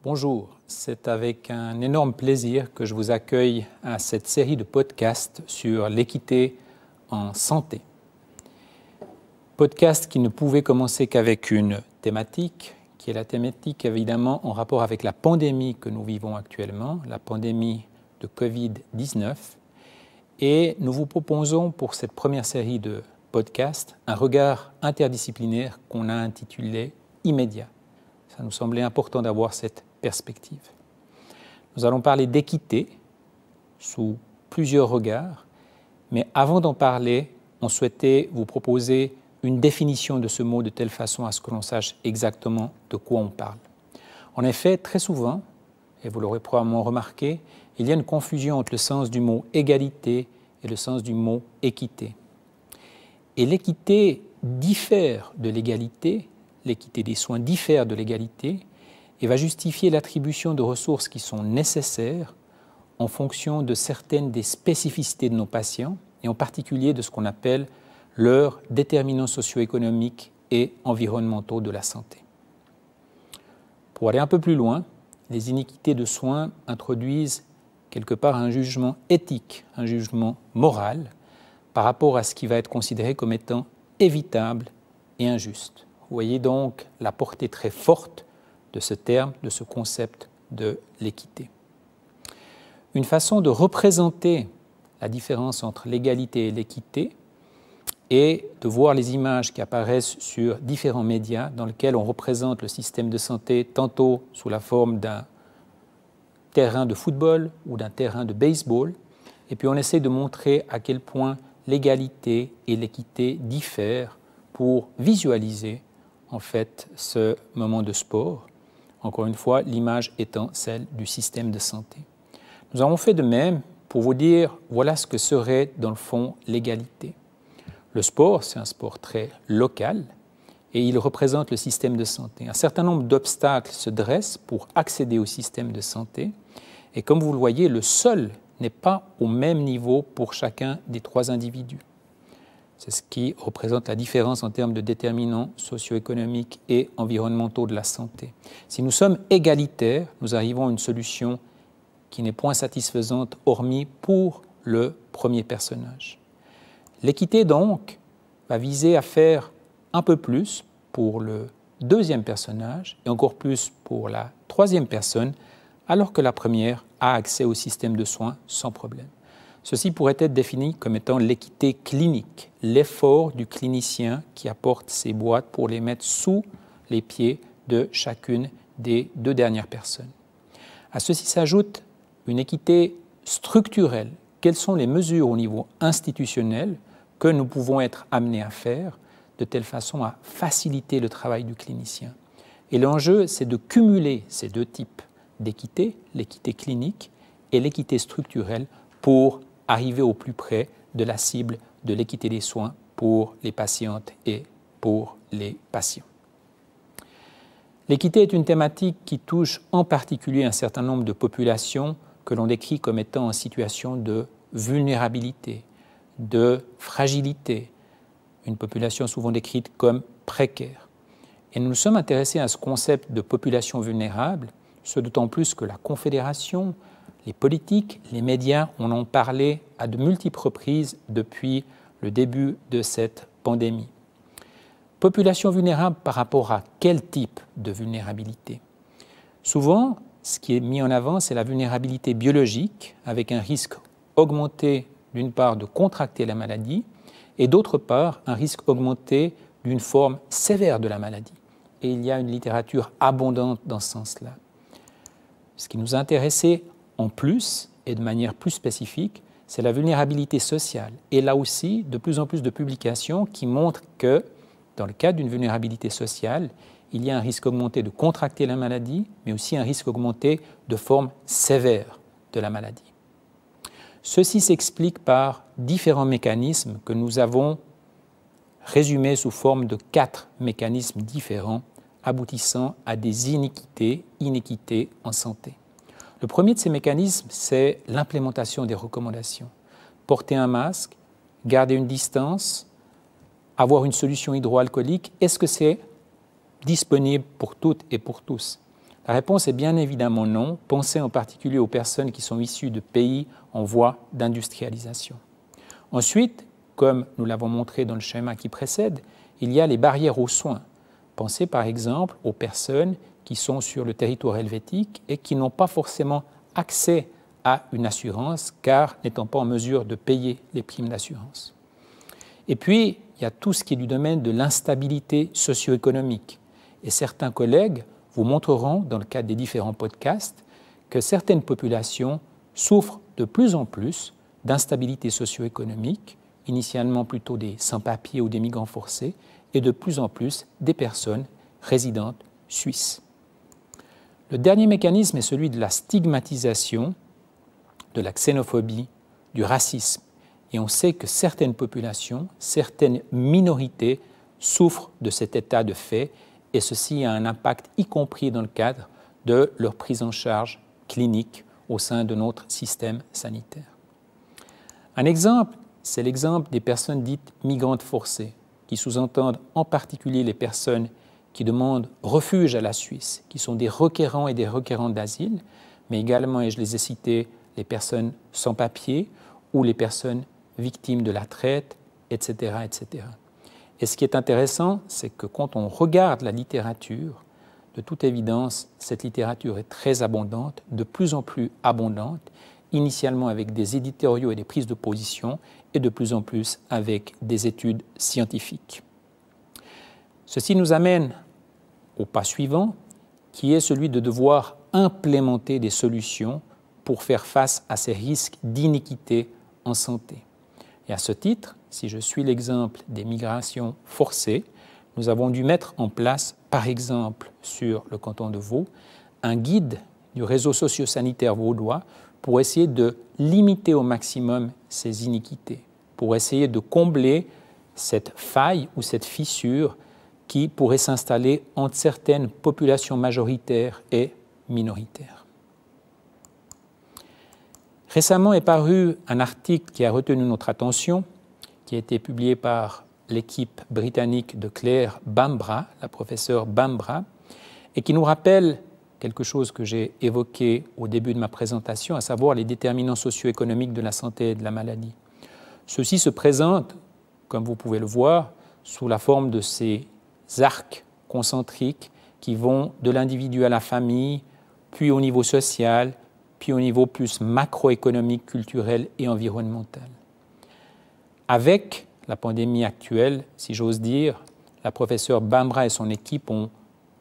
Bonjour, c'est avec un énorme plaisir que je vous accueille à cette série de podcasts sur l'équité en santé. Podcast qui ne pouvait commencer qu'avec une thématique, qui est la thématique évidemment en rapport avec la pandémie que nous vivons actuellement, la pandémie de Covid-19. Et nous vous proposons pour cette première série de podcasts un regard interdisciplinaire qu'on a intitulé « Immédiat ». Ça nous semblait important d'avoir cette perspective. Nous allons parler d'équité sous plusieurs regards, mais avant d'en parler, on souhaitait vous proposer une définition de ce mot de telle façon à ce que l'on sache exactement de quoi on parle. En effet, très souvent, et vous l'aurez probablement remarqué, il y a une confusion entre le sens du mot égalité et le sens du mot équité. Et l'équité diffère de l'égalité, l'équité des soins diffère de l'égalité et va justifier l'attribution de ressources qui sont nécessaires en fonction de certaines des spécificités de nos patients et en particulier de ce qu'on appelle leurs déterminants socio-économiques et environnementaux de la santé. Pour aller un peu plus loin, les iniquités de soins introduisent quelque part un jugement éthique, un jugement moral par rapport à ce qui va être considéré comme étant évitable et injuste. Vous voyez donc la portée très forte de ce terme, de ce concept de l'équité. Une façon de représenter la différence entre l'égalité et l'équité est de voir les images qui apparaissent sur différents médias dans lesquels on représente le système de santé tantôt sous la forme d'un terrain de football ou d'un terrain de baseball, et puis on essaie de montrer à quel point l'égalité et l'équité diffèrent pour visualiser en fait ce moment de sport. Encore une fois, l'image étant celle du système de santé. Nous avons fait de même pour vous dire, voilà ce que serait dans le fond l'égalité. Le sport, c'est un sport très local et il représente le système de santé. Un certain nombre d'obstacles se dressent pour accéder au système de santé et comme vous le voyez, le sol n'est pas au même niveau pour chacun des trois individus. C'est ce qui représente la différence en termes de déterminants socio-économiques et environnementaux de la santé. Si nous sommes égalitaires, nous arrivons à une solution qui n'est point satisfaisante, hormis pour le premier personnage. L'équité, donc, va viser à faire un peu plus pour le deuxième personnage et encore plus pour la troisième personne, alors que la première a accès au système de soins sans problème. Ceci pourrait être défini comme étant l'équité clinique, l'effort du clinicien qui apporte ses boîtes pour les mettre sous les pieds de chacune des deux dernières personnes. À ceci s'ajoute une équité structurelle. Quelles sont les mesures au niveau institutionnel que nous pouvons être amenés à faire de telle façon à faciliter le travail du clinicien? Et l'enjeu, c'est de cumuler ces deux types d'équité, l'équité clinique et l'équité structurelle pour arriver au plus près de la cible de l'équité des soins pour les patientes et pour les patients. L'équité est une thématique qui touche en particulier un certain nombre de populations que l'on décrit comme étant en situation de vulnérabilité, de fragilité, une population souvent décrite comme précaire. Et nous nous sommes intéressés à ce concept de population vulnérable, ce d'autant plus que la Confédération, les politiques, les médias en ont parlé à de multiples reprises depuis le début de cette pandémie. Population vulnérable par rapport à quel type de vulnérabilité? Souvent, ce qui est mis en avant, c'est la vulnérabilité biologique, avec un risque augmenté d'une part de contracter la maladie et d'autre part un risque augmenté d'une forme sévère de la maladie. Et il y a une littérature abondante dans ce sens-là. Ce qui nous a intéressé en plus, et de manière plus spécifique, c'est la vulnérabilité sociale. Et là aussi, de plus en plus de publications qui montrent que, dans le cadre d'une vulnérabilité sociale, il y a un risque augmenté de contracter la maladie, mais aussi un risque augmenté de forme sévère de la maladie. Ceci s'explique par différents mécanismes que nous avons résumés sous forme de 4 mécanismes différents, aboutissant à des inéquités en santé. Le premier de ces mécanismes, c'est l'implémentation des recommandations. Porter un masque, garder une distance, avoir une solution hydroalcoolique, est-ce que c'est disponible pour toutes et pour tous? La réponse est bien évidemment non. Pensez en particulier aux personnes qui sont issues de pays en voie d'industrialisation. Ensuite, comme nous l'avons montré dans le schéma qui précède, il y a les barrières aux soins. Pensez par exemple aux personnes qui sont sur le territoire helvétique et qui n'ont pas forcément accès à une assurance car n'étant pas en mesure de payer les primes d'assurance. Et puis, il y a tout ce qui est du domaine de l'instabilité socio-économique. Et certains collègues vous montreront, dans le cadre des différents podcasts, que certaines populations souffrent de plus en plus d'instabilité socio-économique, initialement plutôt des sans-papiers ou des migrants forcés, et de plus en plus des personnes résidentes suisses. Le dernier mécanisme est celui de la stigmatisation, de la xénophobie, du racisme. Et on sait que certaines populations, certaines minorités souffrent de cet état de fait, et ceci a un impact y compris dans le cadre de leur prise en charge clinique au sein de notre système sanitaire. Un exemple, c'est l'exemple des personnes dites migrantes forcées, qui sous-entendent en particulier les personnes qui demandent refuge à la Suisse, qui sont des requérants et des requérantes d'asile, mais également, et je les ai cités, les personnes sans papier ou les personnes victimes de la traite, etc., etc. Et ce qui est intéressant, c'est que quand on regarde la littérature, de toute évidence, cette littérature est très abondante, de plus en plus abondante, initialement avec des éditoriaux et des prises de position, et de plus en plus avec des études scientifiques. Ceci nous amène au pas suivant, qui est celui de devoir implémenter des solutions pour faire face à ces risques d'iniquité en santé. Et à ce titre, si je suis l'exemple des migrations forcées, nous avons dû mettre en place, par exemple sur le canton de Vaud, un guide du réseau socio-sanitaire vaudois pour essayer de limiter au maximum ces iniquités, pour essayer de combler cette faille ou cette fissure qui pourrait s'installer entre certaines populations majoritaires et minoritaires. Récemment est paru un article qui a retenu notre attention, qui a été publié par l'équipe britannique de Claire Bambra, la professeure Bambra, et qui nous rappelle quelque chose que j'ai évoqué au début de ma présentation, à savoir les déterminants socio-économiques de la santé et de la maladie. Ceux-ci se présentent, comme vous pouvez le voir, sous la forme de ces arcs concentriques qui vont de l'individu à la famille, puis au niveau social, puis au niveau plus macroéconomique, culturel et environnemental. Avec la pandémie actuelle, si j'ose dire, la professeure Bambra et son équipe ont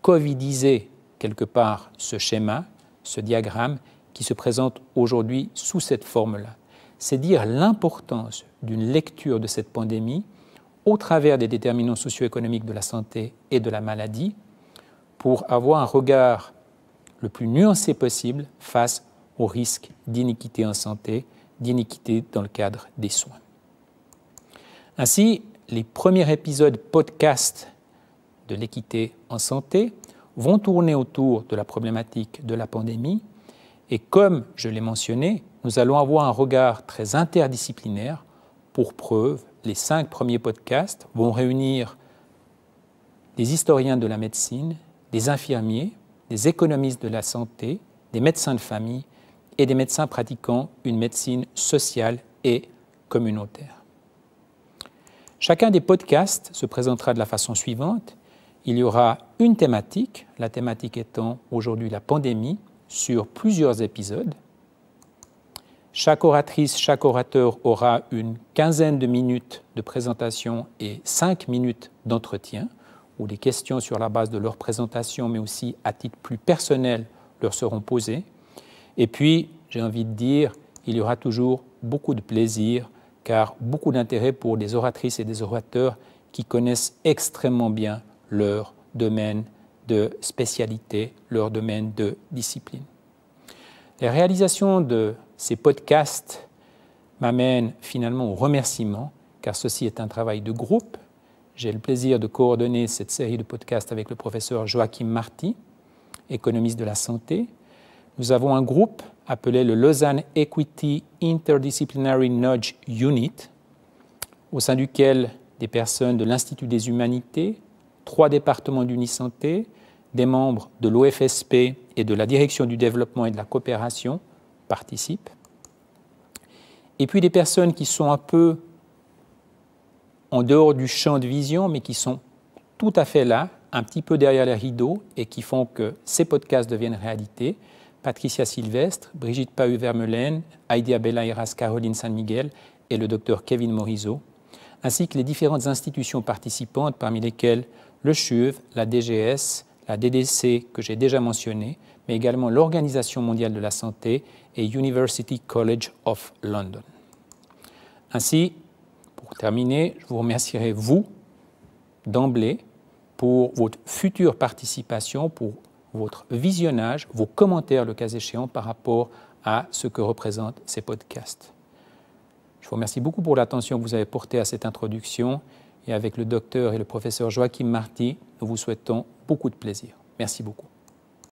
covidisé quelque part ce schéma, ce diagramme qui se présente aujourd'hui sous cette forme-là. C'est dire l'importance d'une lecture de cette pandémie au travers des déterminants socio-économiques de la santé et de la maladie pour avoir un regard le plus nuancé possible face aux risques d'iniquité en santé, d'iniquité dans le cadre des soins. Ainsi, les premiers épisodes podcast de l'équité en santé vont tourner autour de la problématique de la pandémie et comme je l'ai mentionné, nous allons avoir un regard très interdisciplinaire. Pour preuve, les 5 premiers podcasts vont réunir des historiens de la médecine, des infirmiers, des économistes de la santé, des médecins de famille et des médecins pratiquant une médecine sociale et communautaire. Chacun des podcasts se présentera de la façon suivante. Il y aura une thématique, la thématique étant aujourd'hui la pandémie, sur plusieurs épisodes. Chaque oratrice, chaque orateur aura une quinzaine de minutes de présentation et 5 minutes d'entretien, où des questions sur la base de leur présentation, mais aussi à titre plus personnel, leur seront posées. Et puis, j'ai envie de dire, il y aura toujours beaucoup de plaisir, car beaucoup d'intérêt pour des oratrices et des orateurs qui connaissent extrêmement bien leur domaine de spécialité, leur domaine de discipline. Les réalisations de ces podcasts m'amènent finalement au remerciement, car ceci est un travail de groupe. J'ai le plaisir de coordonner cette série de podcasts avec le professeur Joachim Marty, économiste de la santé. Nous avons un groupe appelé le Lausanne Equity Interdisciplinary Nudge Unit, au sein duquel des personnes de l'Institut des Humanités, 3 départements d'Unisanté, des membres de l'OFSP et de la Direction du développement et de la coopération participent. Et puis des personnes qui sont un peu en dehors du champ de vision, mais qui sont tout à fait là, un petit peu derrière les rideaux, et qui font que ces podcasts deviennent réalité. Patricia Sylvestre, Brigitte Pahu-Vermeulen, Heidi Abella-Heras, Caroline San Miguel et le docteur Kevin Morisot, ainsi que les différentes institutions participantes, parmi lesquelles le CHUV, la DGS, la DDC que j'ai déjà mentionné, mais également l'Organisation mondiale de la santé et University College of London. Ainsi, pour terminer, je vous remercierai, vous, d'emblée, pour votre future participation, pour votre visionnage, vos commentaires le cas échéant par rapport à ce que représentent ces podcasts. Je vous remercie beaucoup pour l'attention que vous avez portée à cette introduction et avec le docteur et le professeur Joachim Marty, nous vous souhaitons beaucoup de plaisir. Merci beaucoup.